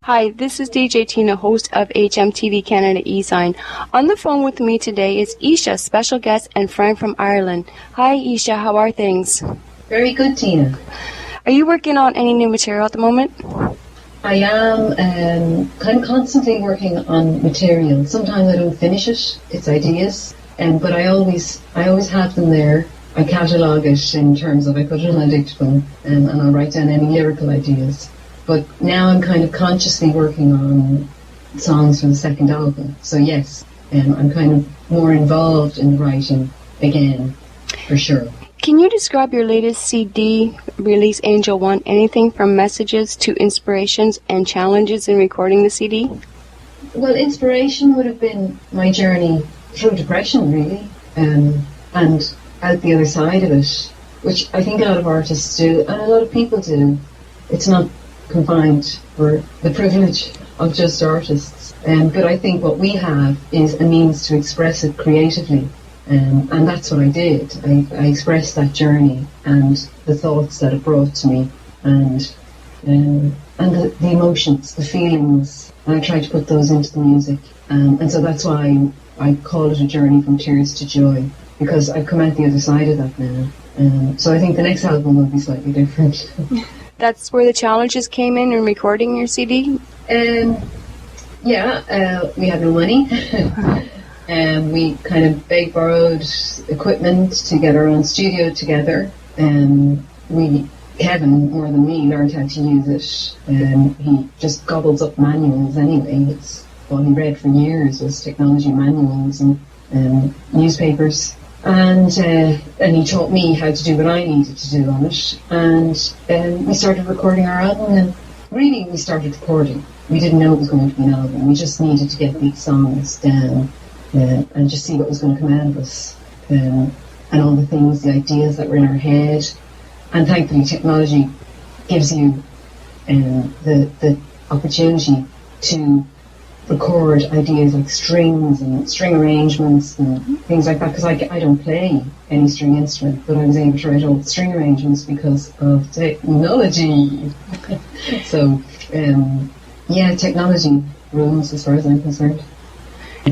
Hi, this is DJ Tina, host of HMTV Canada eSign. On the phone with me today is Isha, special guest and friend from Ireland. Hi Isha, how are things? Very good, Tina. Are you working on any new material at the moment? I am kind of constantly working on material. Sometimes I don't finish it, it's ideas, but I always have them there. I catalogue it in terms of I put it on a dictaphone and I'll write down any lyrical ideas. But now I'm kind of consciously working on songs for the second album. So yes, I'm kind of more involved in the writing again, for sure. Can you describe your latest CD release, Angel One? Anything from messages to inspirations and challenges in recording the CD? Well, inspiration would have been my journey through depression, really, and out the other side of it, which I think a lot of artists do, and a lot of people do. It's not confined for the privilege of just artists, but I think what we have is a means to express it creatively, and that's what I did. I expressed that journey and the thoughts that it brought to me, and the emotions, the feelings, and I tried to put those into the music, and so that's why I call it a journey from tears to joy, because I've come out the other side of that now, so I think the next album will be slightly different. That's where the challenges came in recording your CD? We had no money. We kind of borrowed equipment to get our own studio together. Kevin, more than me, learned how to use it. He just gobbles up manuals anyway. It's all he read for years was technology manuals and newspapers. And he taught me how to do what I needed to do on it. And we started recording our album, and really we started recording. We didn't know it was going to be an album. We just needed to get these songs down and just see what was going to come out of us. And all the things, the ideas that were in our head. And thankfully technology gives you the opportunity to record ideas like strings and string arrangements and things like that, because I don't play any string instrument, but I was able to write all the string arrangements because of technology. So technology rules as far as I'm concerned.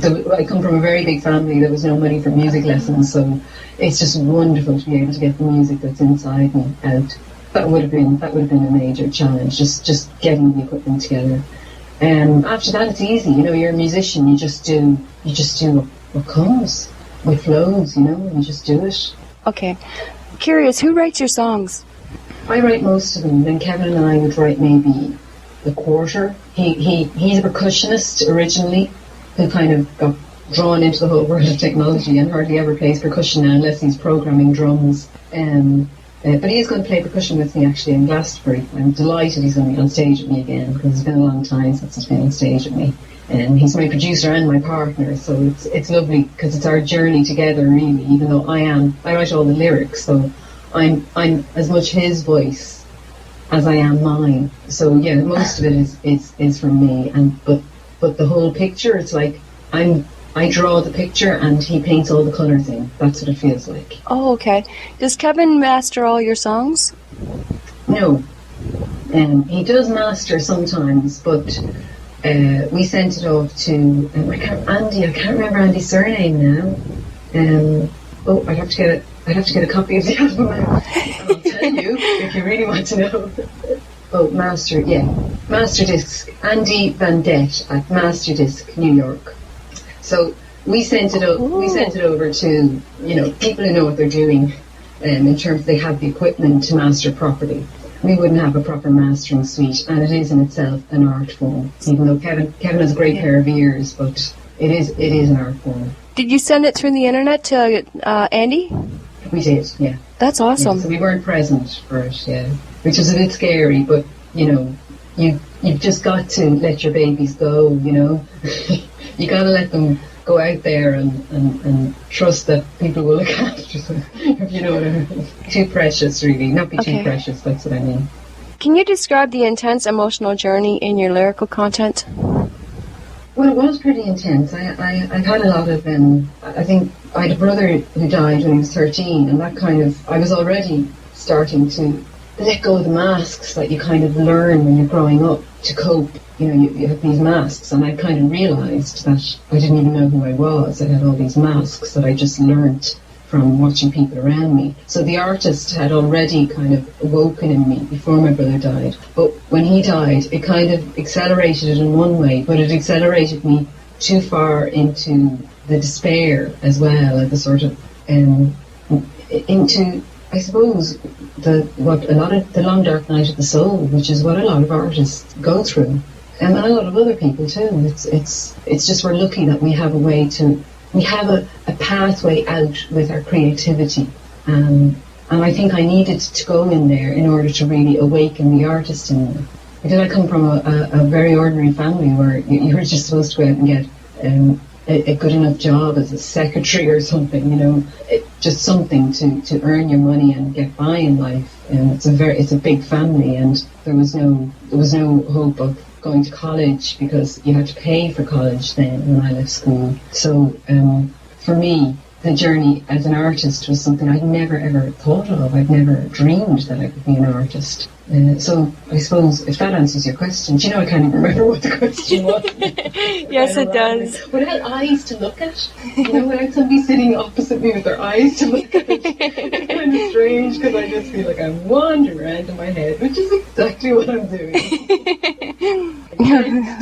So I come from a very big family. There was no money for music lessons, so it's just wonderful to be able to get the music that's inside me out. That would have been a major challenge, just getting the equipment together. After that, it's easy. You're a musician. You just do what comes, what flows. You just do it. Okay. Curious, who writes your songs? I write most of them. Then Kevin and I would write maybe a quarter. He's a percussionist originally, who kind of got drawn into the whole world of technology and hardly ever plays percussion now unless he's programming drums. But he is going to play percussion with me actually in Glastonbury. I'm delighted he's going to be on stage with me again, because it's been a long time since he's been on stage with me. And he's my producer and my partner, so it's lovely because it's our journey together really, even though I write all the lyrics, so I'm as much his voice as I am mine. So yeah, most of it is from me, but the whole picture, it's like I draw the picture and he paints all the colours in. That's what it feels like. Oh, okay. Does Kevin master all your songs? No. He does master sometimes, but we sent it off to Andy. I can't remember Andy's surname now. I'd have to get a copy of the album now. I'll tell you if you really want to know. Master Disc. Andy Van Det at Master Disc, New York. So we sent it over to people who know what they're doing, in terms they have the equipment to master properly. We wouldn't have a proper mastering suite, and it is in itself an art form. Even though Kevin has a great pair of ears, but it is an art form. Did you send it through the internet to Andy? We did, yeah. That's awesome. Yeah, so we weren't present for it, yeah, which was a bit scary, but you've just got to let your babies go. You got to let them go out there and trust that people will look after them, if you know what I mean. Too precious, really. Not be too precious, that's what I mean. Can you describe the intense emotional journey in your lyrical content? Well, it was pretty intense. I've had a lot of, I think I had a brother who died when he was 13, and that kind of, I was already starting to let go of the masks that you kind of learn when you're growing up to cope, you have these masks, and I kind of realised that I didn't even know who I was. I had all these masks that I just learnt from watching people around me. So the artist had already kind of awoken in me before my brother died. But when he died, it kind of accelerated it in one way, but it accelerated me too far into the despair as well, and the sort of into, I suppose, the long dark night of the soul, which is what a lot of artists go through, and a lot of other people too. It's just we're lucky that we have a pathway out with our creativity, and I think I needed to go in there in order to really awaken the artist in me, because I come from a very ordinary family where you're just supposed to go out and get a good enough job as a secretary or something, just something to earn your money and get by in life. And it's a big family, and there was no hope of going to college, because you had to pay for college then when I left school. So for me, the journey as an artist was something I'd never ever thought of. I'd never dreamed that I could be an artist. So I suppose if that answers your question, do you know I can't even remember what the question was? Yes, it does. Without eyes to look at, without somebody sitting opposite me with their eyes to look at. It's kind of strange, because I just feel like I'm wandering around in my head, which is exactly what I'm doing.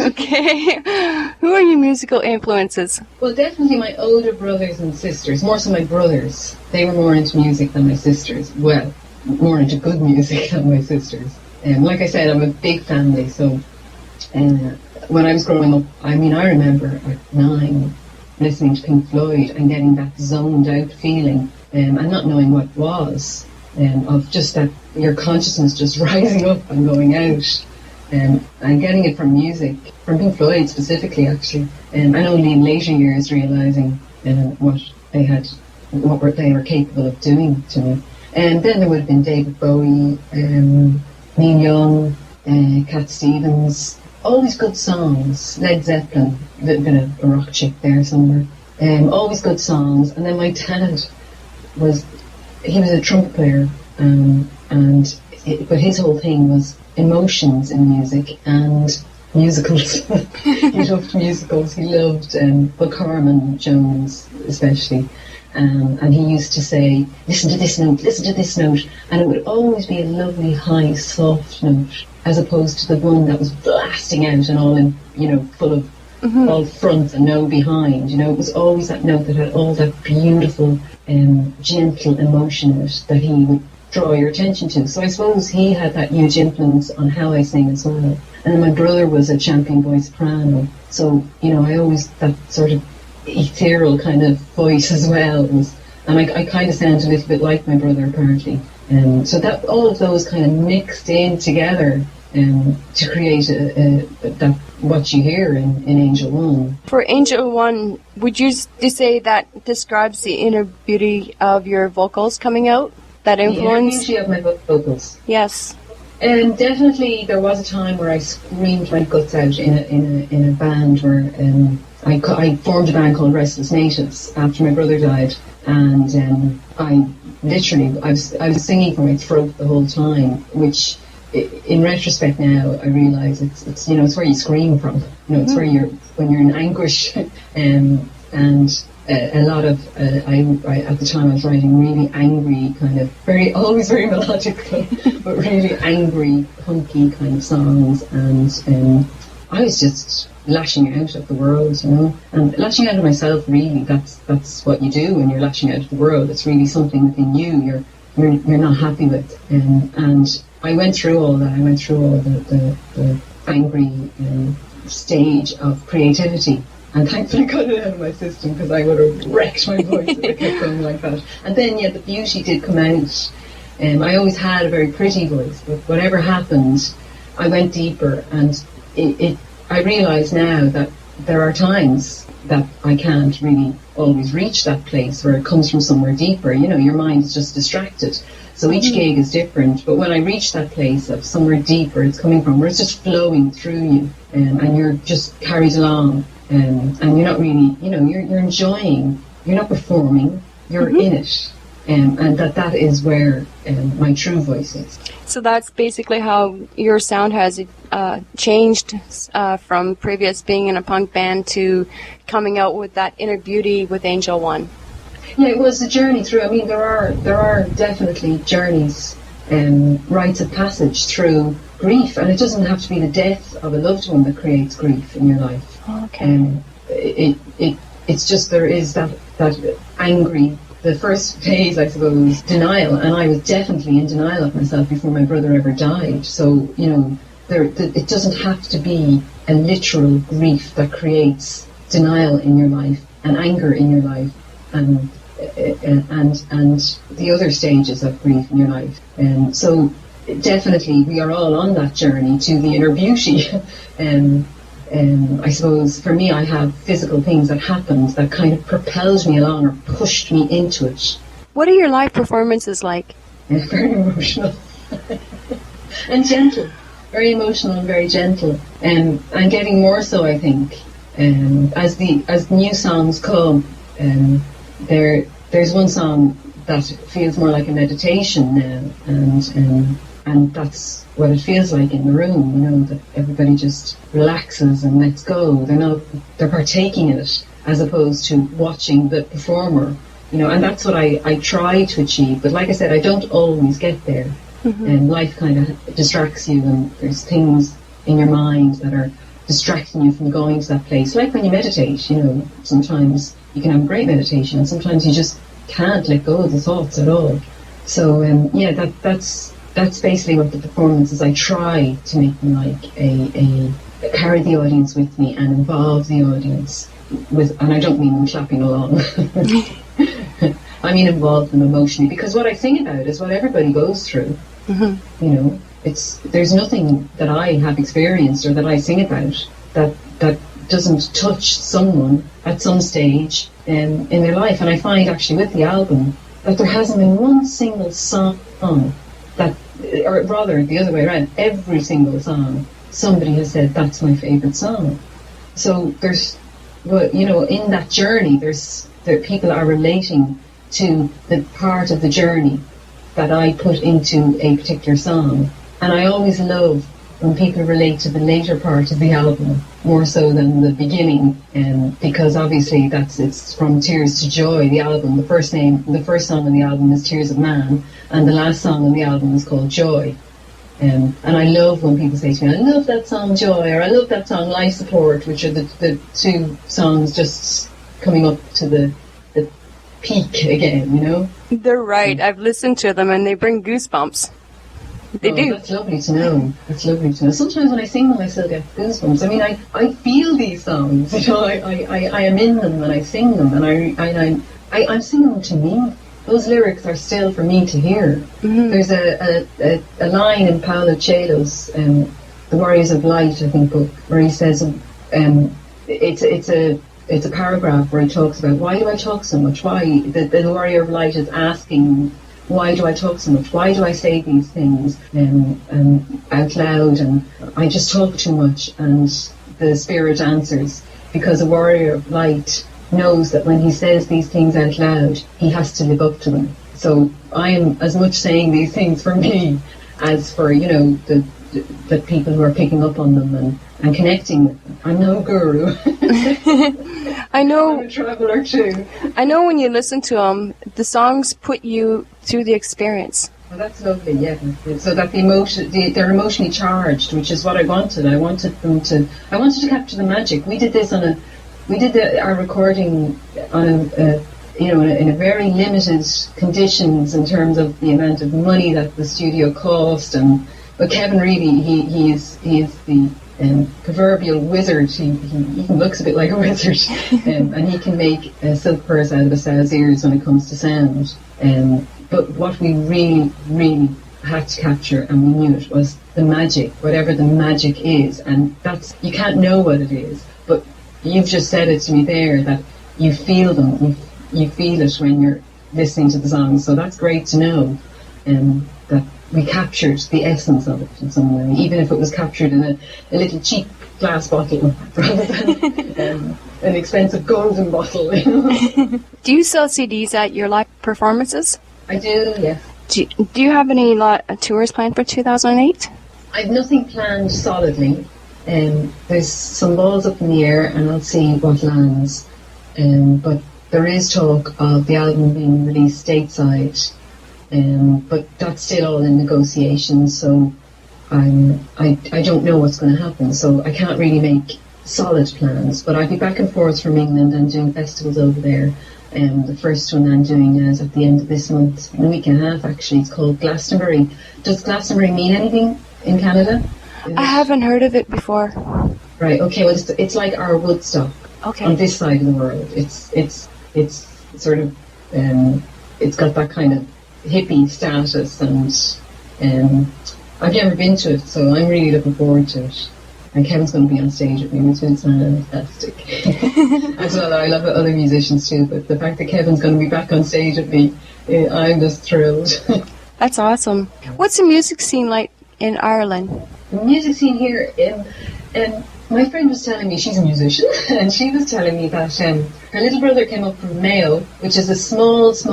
Okay. Who are your musical influences? Well, definitely my older brothers and sisters. More so my brothers. They were more into music than my sisters. Well, more into good music than my sisters. Like I said, I'm a big family, so when I was growing up, I remember at 9 listening to Pink Floyd and getting that zoned out feeling, and not knowing what it was, of just that your consciousness just rising up and going out, and getting it from music, from Pink Floyd specifically actually, and only in later years realising what they were capable of doing to me. And then there would have been David Bowie, Neil Young, Cat Stevens, all these good songs. Led Zeppelin, a little bit of a rock chick there somewhere. All these good songs. And then my dad was a trumpet player, but his whole thing was emotions in music and musicals. He loved musicals. He loved Buck Harmon, Jones especially. And he used to say, listen to this note, and it would always be a lovely, high, soft note, as opposed to the one that was blasting out and all in, full of all front and no behind. It was always that note that had all that beautiful, gentle emotion in it that he would draw your attention to. So I suppose he had that huge influence on how I sing as well. And then my brother was a champion voice soprano, so I always, that sort of ethereal kind of voice as well was, and I kind of sound a little bit like my brother apparently, so that all of those kind of mixed in together to create that what you hear in Angel One. For Angel One, would you say that describes the inner beauty of your vocals coming out, that influence? The inner beauty of my vocals. Yes. And definitely there was a time where I screamed my guts out in a band where I formed a band called Restless Natives after my brother died, and I was singing from my throat the whole time, which in retrospect now I realise it's where you scream from, it's where when you're in anguish, and a lot of I at the time I was writing really angry kind of always very melodic but really angry punky kind of songs, and I was just lashing out at the world, and lashing out at myself. Really, that's what you do when you're lashing out at the world. It's really something within you you're not happy with, and I went through all that. I went through all the angry stage of creativity, and thankfully got it out of my system, because I would have wrecked my voice if I kept going like that. And then the beauty did come out. I always had a very pretty voice, but whatever happened, I went deeper, and I realise now that there are times that I can't really always reach that place where it comes from somewhere deeper. Your mind is just distracted. So each gig is different. But when I reach that place of somewhere deeper it's coming from, where it's just flowing through you, and you're just carried along, and you're not really, you're enjoying, you're not performing, you're in it. and that is where my true voice is. So that's basically how your sound has changed from previous being in a punk band to coming out with that inner beauty with Angel One. Yeah, it was a journey through. I mean, there are definitely journeys, rites of passage through grief, and it doesn't have to be the death of a loved one that creates grief in your life. Okay. It's just there is that angry. The first phase, I suppose, denial, and I was definitely in denial of myself before my brother ever died. So, it doesn't have to be a literal grief that creates denial in your life and anger in your life, and the other stages of grief in your life. And so, definitely, we are all on that journey to the inner beauty. I suppose for me, I have physical things that happened that kind of propelled me along or pushed me into it. What are your live performances like? Very emotional and gentle. Very emotional and very gentle. And getting more so, I think, as new songs come. There's one song that feels more like a meditation now, and that's what it feels like in the room, that everybody just relaxes and lets go. They're partaking in it as opposed to watching the performer, and that's what I try to achieve. But like I said, I don't always get there. And life kind of distracts you, and there's things in your mind that are distracting you from going to that place. Like when you meditate, sometimes you can have a great meditation, and sometimes you just can't let go of the thoughts at all. So that's basically what the performance is. I try to make them like a carry the audience with me and involve the audience with, and I don't mean them clapping along. I mean involve them emotionally, because what I sing about is what everybody goes through. There's nothing that I have experienced or that I sing about that doesn't touch someone at some stage in their life. And I find actually with the album that there hasn't been one single song that, or rather the other way around, every single song somebody has said that's my favourite song. So there's, in that journey, people are relating to the part of the journey that I put into a particular song. And I always love when people relate to the later part of the album more so than the beginning, because obviously it's from Tears to Joy, the album. The first song on the album is Tears of Man, and the last song on the album is called Joy. And I love when people say to me, I love that song Joy, or I love that song Life Support, which are the two songs just coming up to the peak again, They're right. I've listened to them and they bring goosebumps. They do. That's lovely to know. Sometimes when I sing them, I still get goosebumps. I mean, I feel these songs. I am in them and I sing them, and I'm singing them to me. Those lyrics are still for me to hear. Mm-hmm. There's a line in Paulo Coelho's The Warriors of Light, I think, book, where he says it's a paragraph where he talks about, why do I talk so much? Why the Warrior of Light is asking, why do I talk so much? Why do I say these things out loud? And I just talk too much. And the Spirit answers, because a Warrior of Light knows that when he says these things out loud, he has to live up to them. So I am as much saying these things for me as for, the people who are picking up on them and connecting with them. I'm no guru. I know. I'm a traveller too. I know when you listen to them, the songs put you through the experience. Well, that's lovely, yeah. So that they're emotionally charged, which is what I wanted. I wanted to capture the magic. We did this our recording on in a very limited conditions in terms of the amount of money that the studio cost, but Kevin Reedy, he is the proverbial wizard. He even looks a bit like a wizard, and he can make a silk purse out of a sow's ears when it comes to sound. But what we really, really had to capture, and we knew it, was the magic, whatever the magic is. And that's, you can't know what it is, but you've just said it to me there, that you feel them, you feel it when you're listening to the songs. So that's great to know, that we captured the essence of it in some way, even if it was captured in a little cheap glass bottle rather than an expensive golden bottle. Do you sell CDs at your live performances? I do, yes. Do you have any tours planned for 2008? I've nothing planned solidly. There's some balls up in the air, and I'll see what lands. But there is talk of the album being released stateside, but that's still all in negotiations. So I don't know what's going to happen. So I can't really make solid plans. But I'll be back and forth from England and doing festivals over there. The first one I'm doing is at the end of this month, in a week and a half actually. It's called Glastonbury. Does Glastonbury mean anything in Canada? I haven't heard of it before. Right. Okay. Well, it's like our Woodstock. Okay. On this side of the world. It's sort of it's got that kind of hippie status, and I've never been to it, so I'm really looking forward to it. And Kevin's going to be on stage with me, which is fantastic. As well, I love other musicians too, but the fact that Kevin's going to be back on stage with me, I'm just thrilled. That's awesome. What's the music scene like in Ireland? The music scene here, my friend was telling me, she's a musician, and she was telling me that her little brother came up from Mayo, which is a small, it's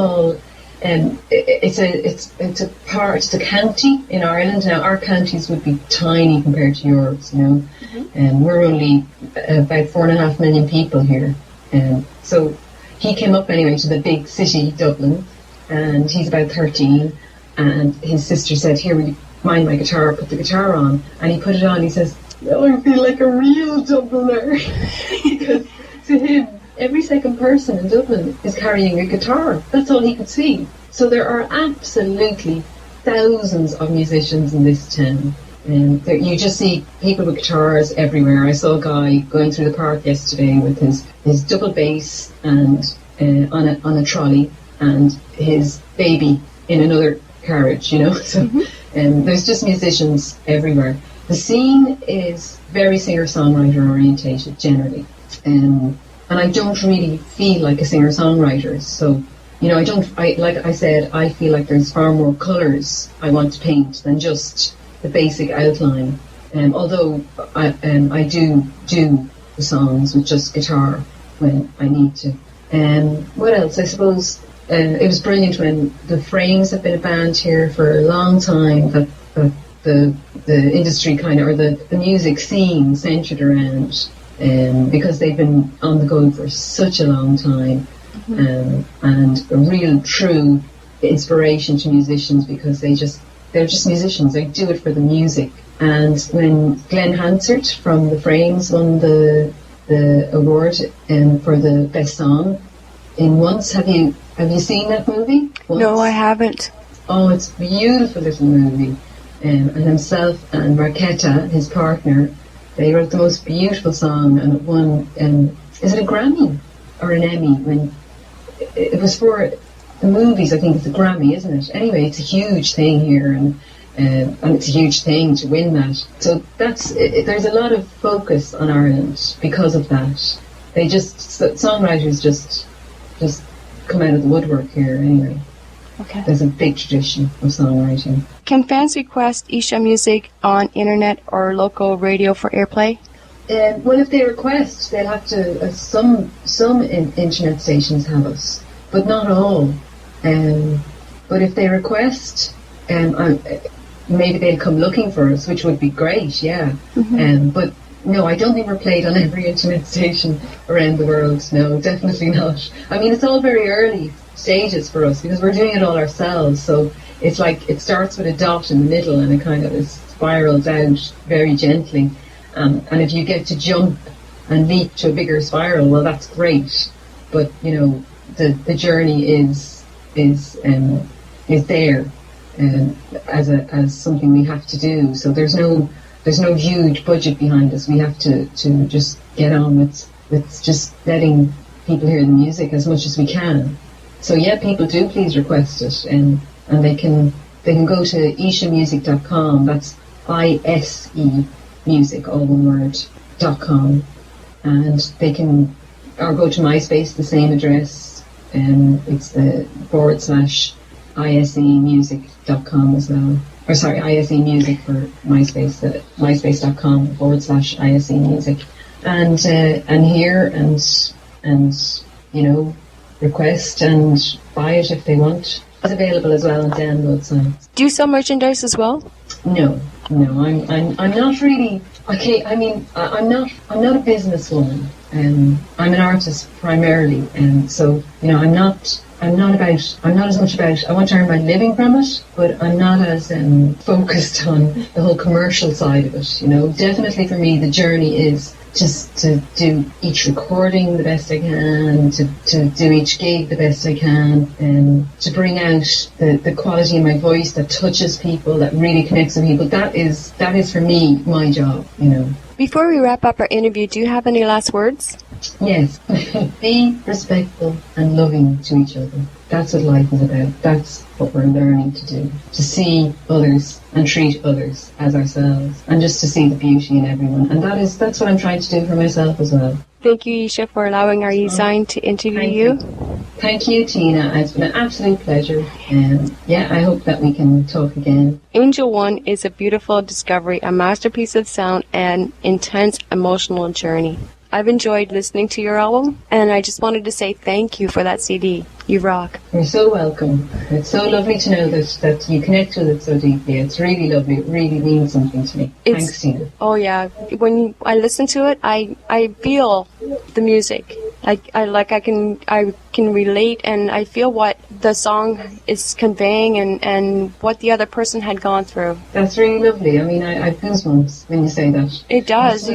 a county in Ireland. Now, our counties would be tiny compared to yours, you know. And we're only about 4.5 million people here. So he came up anyway to the big city, Dublin, and he's about 13. And his sister said, "Here, will you mind my guitar?" Put the guitar on, and he put it on. He says, "Now I feel like a real Dubliner," because to him, every second person in Dublin is carrying a guitar. That's all he could see. So there are absolutely thousands of musicians in this town. And you just see people with guitars everywhere. I saw a guy going through the park yesterday with his double bass and on a trolley, and his baby in another carriage, you know. So there's just musicians everywhere. The scene is very singer-songwriter orientated generally, and I don't really feel like a singer-songwriter. So, you know, like I said, I feel like there's far more colours I want to paint than just the basic outline. Although I do the songs with just guitar when I need to. What else? I suppose it was brilliant when the Frames have been a band here for a long time. That the industry kind of, or the music scene centred around, because they've been on the go for such a long time, and a real true inspiration to musicians, because they're just musicians. They do it for the music. And when Glenn Hansard from the Frames won the award for the best song in Once, have you seen that movie? Once? No, I haven't. Oh, it's a beautiful little movie. And himself and Marquetta, his partner, they wrote the most beautiful song, and it won. Is it a Grammy or an Emmy? When it was for the movies, I think it's a Grammy, isn't it? Anyway, it's a huge thing here, and it's a huge thing to win that. So there's a lot of focus on Ireland because of that. Songwriters just come out of the woodwork here anyway. Okay. There's a big tradition of songwriting. Can fans request Isha music on internet or local radio for airplay? Well, if they request, they'll have to. Some internet stations have us, but not all. But if they request, maybe they'll come looking for us, which would be great. Yeah. But no, I don't think we're played on every internet station around the world. No, definitely not. I mean, it's all very early stages for us because we're doing it all ourselves. So it's like it starts with a dot in the middle and it kind of spirals out very gently. And if you get to jump and leap to a bigger spiral, well, that's great. But you know, the journey is there as something we have to do. So there's no huge budget behind us. We have to just get on with just letting people hear the music as much as we can. So yeah, people do please request it, and they can go to ishamusic.com. That's ISE music, all one word, .com, and they can, or go to MySpace, the same address, and it's the /ISEmusic.com as well. Or sorry, ISE Music for MySpace, MySpace.com/ISE Music, and hear and you know, request and buy it if they want. It's available as well on download sites. Do you sell merchandise as well? No, I'm not really. Okay, I mean, I'm not a businesswoman. I'm an artist primarily, and so I'm not as much about. I want to earn my living from it, but I'm not as focused on the whole commercial side of it. Definitely for me, the journey is just to do each recording the best I can, to do each gig the best I can, and to bring out the quality in my voice that touches people, that really connects with people. That is for me my job. Before we wrap up our interview, do you have any last words? Yes. Be respectful and loving to each other. That's what life is about. That's what we're learning to do. To see others and treat others as ourselves, and just to see the beauty in everyone. And that's what I'm trying to do for myself as well. Thank you, Isha, for allowing our e-sign to interview you. Thank you, Tina. It's been an absolute pleasure. And I hope that we can talk again. Angel One is a beautiful discovery, a masterpiece of sound, and intense emotional journey. I've enjoyed listening to your album, and I just wanted to say thank you for that CD. You rock. You're so welcome. It's so lovely to know that you connect with it so deeply. It's really lovely. It really means something to me. Thanks, Tina. Oh, yeah. When I listen to it, I feel the music. I can relate, and I feel what the song is conveying and what the other person had gone through. That's really lovely. I mean, I have goosebumps when you say that. It does.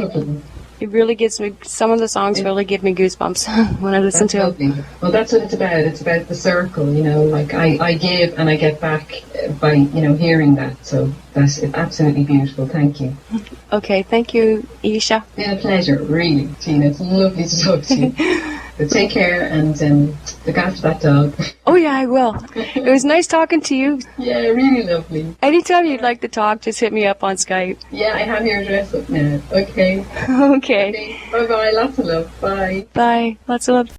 It really gives me, some of the songs really give me goosebumps when I listen to them. Well, that's what it's about. It's about the circle, like I give and I get back by, hearing that. So that's absolutely beautiful. Thank you. Okay, thank you, Isha. It's been a pleasure, really, Tina. It's lovely to talk to you. But take care and look after that dog. Oh, yeah, I will. It was nice talking to you. Yeah, really lovely. Anytime you'd like to talk, just hit me up on Skype. Yeah, I have your address up now. Okay. Okay. Bye-bye. Lots of love. Bye. Bye. Lots of love.